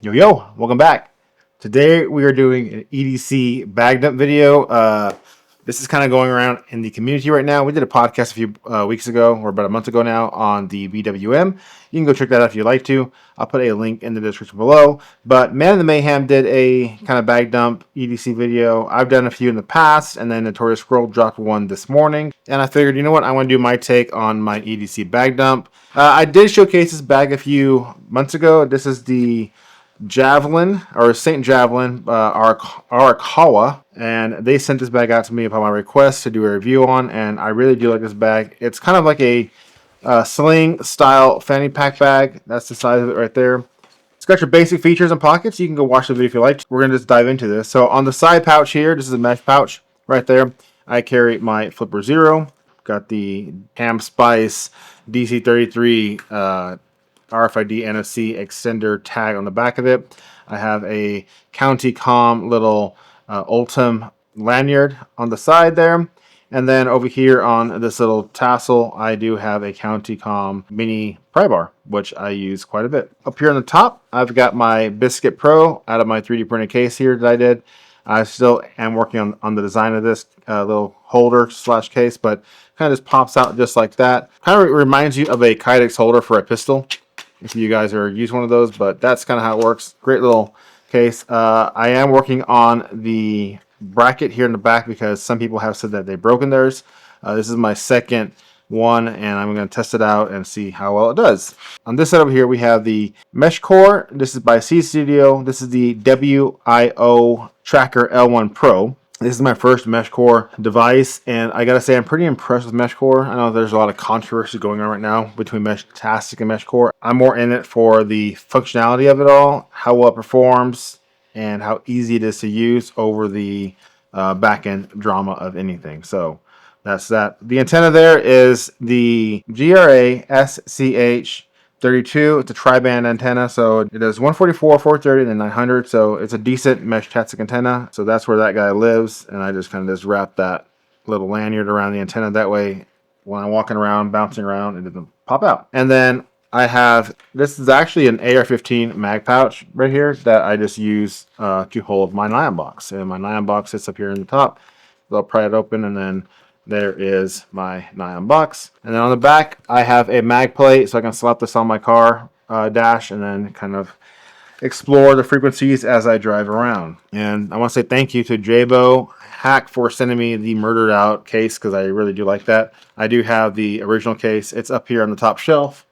Yo, welcome back. Today we are doing an EDC bag dump video. This is kind of going around in the community right now. We did a podcast a few weeks ago, or about a month ago now, on the BWM. You can go check that out if you'd like to. I'll put a link in the description below. But Man of the Mayhem did a kind of bag dump EDC video. I've done a few in the past, and then Notorious Scroll dropped one this morning. And I figured, you know what, I want to do my take on my EDC bag dump. I did showcase this bag a few months ago. This is the Javelin or Saint Javelin Arakawa, and they sent this bag out to me upon my request to do a review on, and I really do like this bag. It's kind of like a sling style fanny pack bag. That's the size of it right there. It's got your basic features and pockets. You can go watch the video if you like. We're gonna just dive into this. So on the side pouch here, this is a mesh pouch right there. I carry my Flipper Zero. Got the Ham Spice DC33 RFID NFC extender tag on the back of it. I have a County Com little Ultim lanyard on the side there. And then over here on this little tassel, I do have a County Com mini pry bar, which I use quite a bit. Up here on the top, I've got my Biscuit Pro out of my 3D printed case here that I did. I still am working on the design of this little holder slash case, but kind of just pops out just like that. Kind of reminds you of a Kydex holder for a pistol, if you guys are used one of those, but that's kind of how it works. Great little case. I am working on the bracket here in the back because some people have said that they've broken theirs. This is my second one, and I'm going to test it out and see how well it does. On this side over here, we have the mesh core. This is by C Studio. This is the WIO Tracker L1 Pro. This is my first mesh core device, and I gotta say I'm pretty impressed with mesh core. I know there's a lot of controversy going on right now between Meshtastic and mesh core. I'm more in it for the functionality of it all, how well it performs, and how easy it is to use over the back-end drama of anything. So that's that. The antenna there is the GRA SCH 32. It's a tri-band antenna, so it does 144, 430, and then 900. So it's a decent Meshtastic antenna. So that's where that guy lives, and I just kind of just wrap that little lanyard around the antenna. That way, when I'm walking around, bouncing around, it doesn't pop out. And then I have, this is actually an AR-15 mag pouch right here that I just use to hold my nylon box. And my nylon box sits up here in the top. So I'll pry it open, and then there is my nylon box. And then on the back, I have a mag plate, so I can slap this on my car dash and then kind of explore the frequencies as I drive around. And I want to say thank you to Jabo Hack for sending me the Murdered Out case, because I really do like that. I do have the original case. It's up here on the top shelf.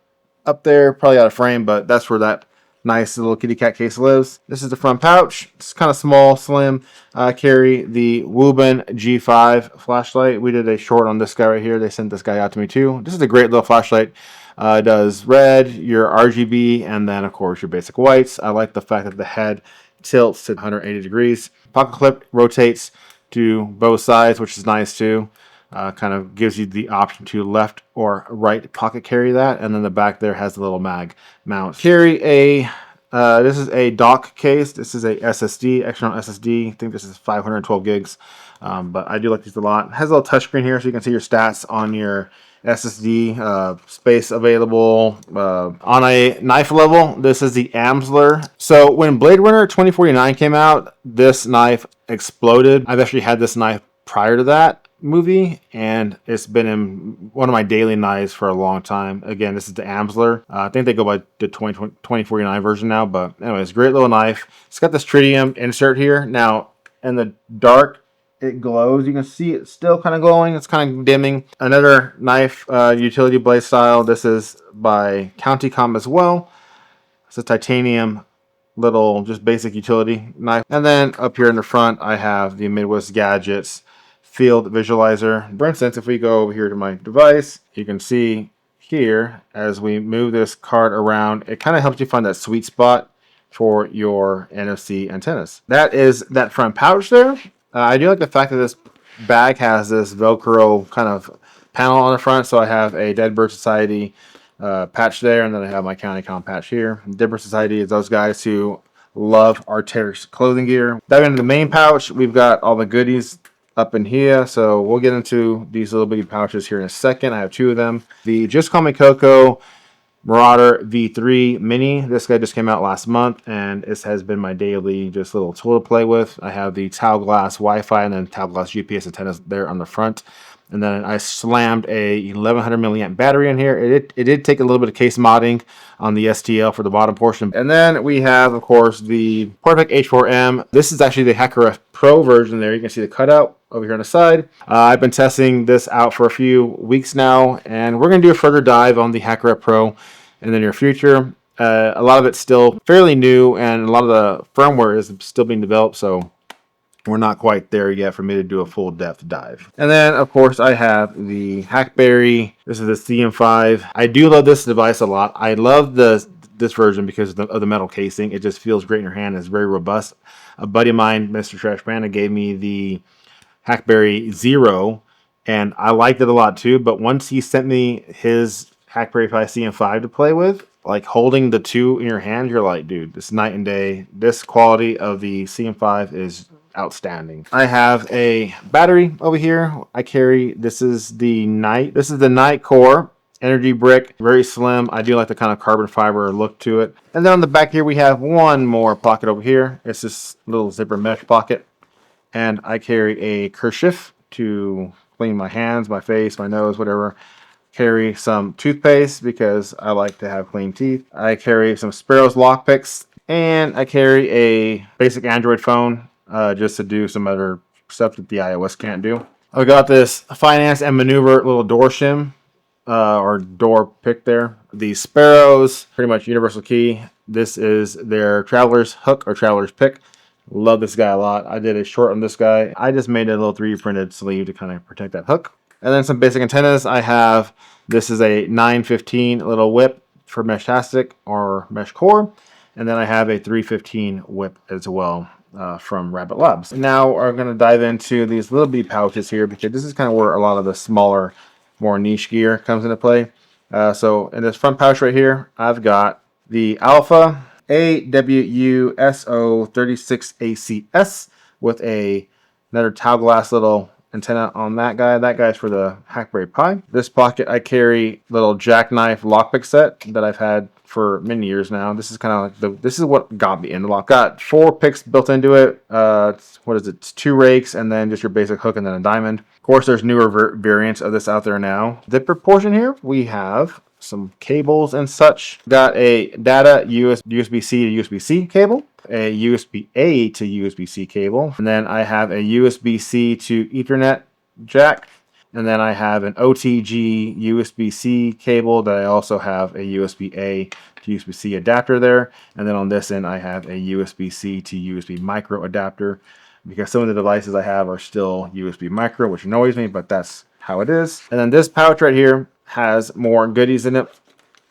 Up there, probably out of frame, but that's where that nice little kitty cat case lives. This is the front pouch. It's kind of small, slim. I carry the Woobin G5 flashlight. We did a short on this guy right here. They sent this guy out to me too. This is a great little flashlight. It does red, your RGB, and then of course your basic whites. I like the fact that the head tilts to 180 degrees. Pocket clip rotates to both sides, which is nice too. Kind of gives you the option to left or right pocket carry that, and then the back there has a little mag mount. Carry a this is a dock case. This is a SSD, external SSD. I think this is 512 gigs, but I do like these a lot. It has a little touchscreen here, so you can see your stats on your SSD, space available. On a knife level, this is the Amsler. So when Blade Runner 2049 came out, this knife exploded. I've actually had this knife prior to that movie, and it's been in one of my daily knives for a long time. Again, this is the Amsler. I think they go by the 2049 version now, but anyways, great little knife. It's got this tritium insert here. Now, in the dark, it glows. You can see it's still kind of glowing. It's kind of dimming. Another knife, utility blade style. This is by County Com as well. It's a titanium little, just basic utility knife. And then up here in the front, I have the Midwest Gadgets field visualizer. For instance, if we go over here to my device, you can see here as we move this card around, it kind of helps you find that sweet spot for your NFC antennas. That is that front pouch there. I do like the fact that this bag has this Velcro kind of panel on the front. So I have a Dead Bird Society patch there, and then I have my County Com patch here. Dead Bird Society is those guys who love Arc'teryx clothing gear. Diving into the main pouch, we've got all the goodies up in here, so we'll get into these little bitty pouches here in a second. I have two of them. The Just Call Me Coco Marauder V3 Mini. This guy just came out last month, and this has been my daily just little tool to play with. I have the Tau Glass Wi-Fi and then Tau Glass GPS antennas there on the front. And then I slammed a 1100 milliamp battery in here. It did take a little bit of case modding on the STL for the bottom portion. And then we have, of course, the Perfect H4M. This is actually the HackerF Pro version there. You can see the cutout over here on the side. I've been testing this out for a few weeks now, and we're going to do a further dive on the HackerF Pro in the near future. A lot of it's still fairly new, and a lot of the firmware is still being developed, so we're not quite there yet for me to do a full depth dive. And then, of course, I have the Hackberry. This is the CM5. I do love this device a lot. I love this version because of the metal casing. It just feels great in your hand. It's very robust. A buddy of mine, Mr. Trash Panda, gave me the Hackberry Zero, and I liked it a lot too. But once he sent me his Hackberry Pi CM5 to play with, like holding the two in your hand, you're like, dude, this is night and day. This quality of the CM5 is outstanding. I have a battery over here. I carry, this is the Night Core Energy Brick, very slim. I do like the kind of carbon fiber look to it. And then on the back here, we have one more pocket over here. It's this little zipper mesh pocket. And I carry a kerchief to clean my hands, my face, my nose, whatever. Carry some toothpaste because I like to have clean teeth. I carry some Sparrow's lockpicks, and I carry a basic Android phone just to do some other stuff that the iOS can't do. I got this Finance and Maneuver little door shim or door pick there. The Sparrows, pretty much universal key. This is their Traveler's Hook or Traveler's Pick. Love this guy a lot. I did a short on this guy. I just made a little 3D printed sleeve to kind of protect that hook. And then some basic antennas. I have, this is a 915 little whip for Meshtastic or Mesh Core. And then I have a 315 whip as well from Rabbit Labs. Now we're going to dive into these little bitty pouches here because this is kind of where a lot of the smaller, more niche gear comes into play. So in this front pouch right here, I've got the Alpha AWUSO36ACS with another Tau Glass little antenna on that guy. That guy's for the Hackberry Pi. This pocket, I carry little jackknife lockpick set that I've had for many years now. This is kind of like this is what got me into lock. Got 4 picks built into it. What is it? It's 2 rakes and then just your basic hook and then a diamond. Of course, there's newer variants of this out there now. The proportion here, we have some cables and such. Got a data USB-C to USB-C cable, a USB-A to USB-C cable, and then I have a USB-C to Ethernet jack, and then I have an OTG USB-C cable that I also have a USB-A to USB-C adapter there, and then on this end I have a USB-C to USB micro adapter because some of the devices I have are still USB micro, which annoys me, but that's how it is. And then this pouch right here has more goodies in it.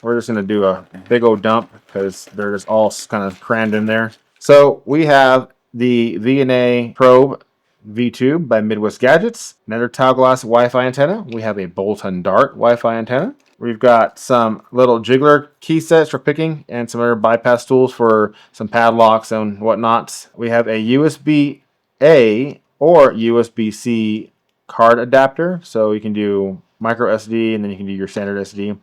We're just going to do a big old dump because they're just all kind of crammed in there. So we have the VNA Probe V2 by Midwest Gadgets, another Tau Glass Wi-Fi antenna. We have a Bolton Dart Wi-Fi antenna. We've got some little jiggler key sets for picking and some other bypass tools for some padlocks and whatnot. We have a USB-A or USB-C card adapter, so you can do micro SD and then you can do your standard SD.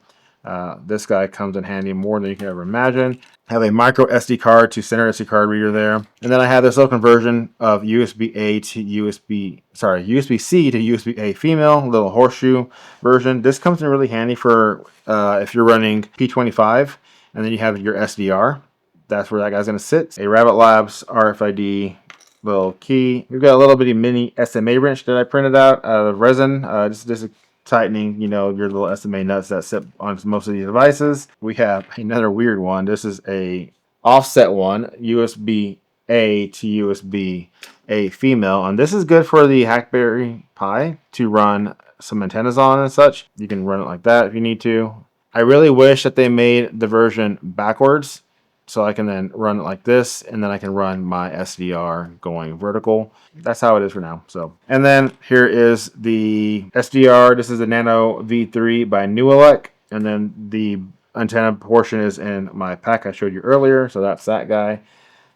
This guy comes in handy more than you can ever imagine. I have a micro SD card to standard SD card reader there, and then I have this little conversion of USB-A to USB-C to USB-A female, little horseshoe version. This comes in really handy for if you're running P25 and then you have your SDR. That's where that guy's going to sit. A Rabbit Labs RFID little key. We've got a little bitty mini SMA wrench that I printed out of resin. Just tightening, your little SMA nuts that sit on most of these devices. We have another weird one. This is a offset one, USB-A to USB-A female, and this is good for the Hackberry Pi to run some antennas on and such. You can run it like that if you need to. I really wish that they made the version backwards, so I can then run it like this, and then I can run my SDR going vertical. That's how it is for now. And then here is the SDR. This is the Nano V3 by Newelec, and then the antenna portion is in my pack I showed you earlier. So that's that guy,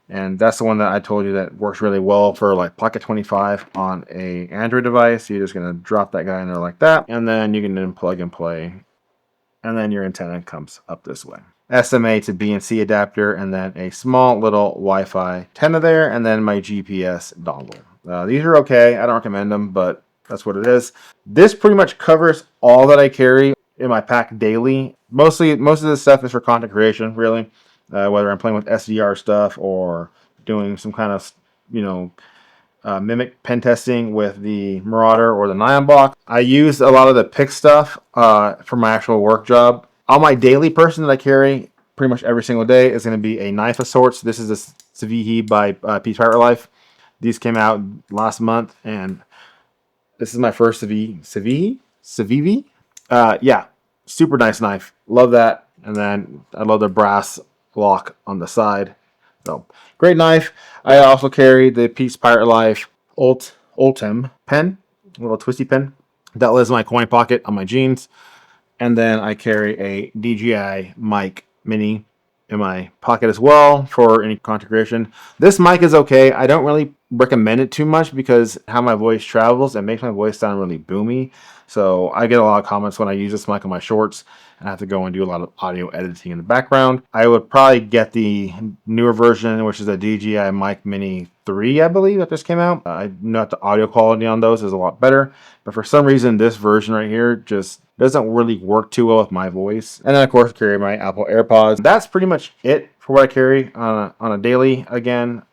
and that's the one that I told you that works really well for like Pocket 25 on a Android device. You're just gonna drop that guy in there like that, and then you can then plug and play and then your antenna comes up this way. SMA to BNC adapter, and then a small little Wi-Fi antenna there, and then my GPS dongle. These are okay. I don't recommend them, but that's what it is. This pretty much covers all that I carry in my pack daily. Most of this stuff is for content creation, really. Whether I'm playing with SDR stuff or doing some kind of, mimic pen testing with the Marauder or the Nyan block. I use a lot of the pick stuff for my actual work job. On my daily person that I carry pretty much every single day is going to be a knife of sorts. This is a Civihi by Peace Pirate Life. These came out last month, and this is my first Civihi. Yeah, super nice knife. Love that. And then I love the brass lock on the side. So great knife. I also carry the Peace Pirate Life Ultim pen, a little twisty pen that lives in my coin pocket on my jeans. And then I carry a DJI mic mini in my pocket as well for any content creation. This mic is okay. I don't really recommend it too much because how my voice travels, it makes my voice sound really boomy. So I get a lot of comments when I use this mic on my shorts and I have to go and do a lot of audio editing in the background. I would probably get the newer version, which is a DJI Mic Mini 3, I believe, that just came out. I know that the audio quality on those is a lot better, but for some reason, this version right here just doesn't really work too well with my voice. And then, of course, I carry my Apple AirPods. That's pretty much it for what I carry on a daily. Again,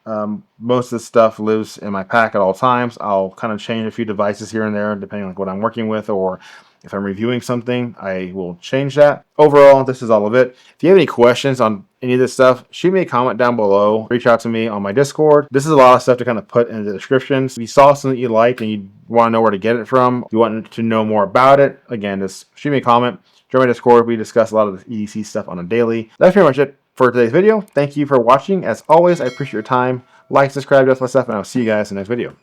most of the stuff lives in my pack at all times. I'll kind of change a few devices here and there depending on what I'm working with, or if I'm reviewing something, I will change that. Overall, this is all of it. If you have any questions on any of this stuff, shoot me a comment down below. Reach out to me on my Discord. This is a lot of stuff to kind of put in the descriptions. If you saw something that you liked and you want to know where to get it from, if you want to know more about it, again, just shoot me a comment. Join my Discord. We discuss a lot of the EDC stuff on a daily. That's pretty much it for today's video. Thank you for watching. As always, I appreciate your time. Like, subscribe, do all that stuff, and I'll see you guys in the next video.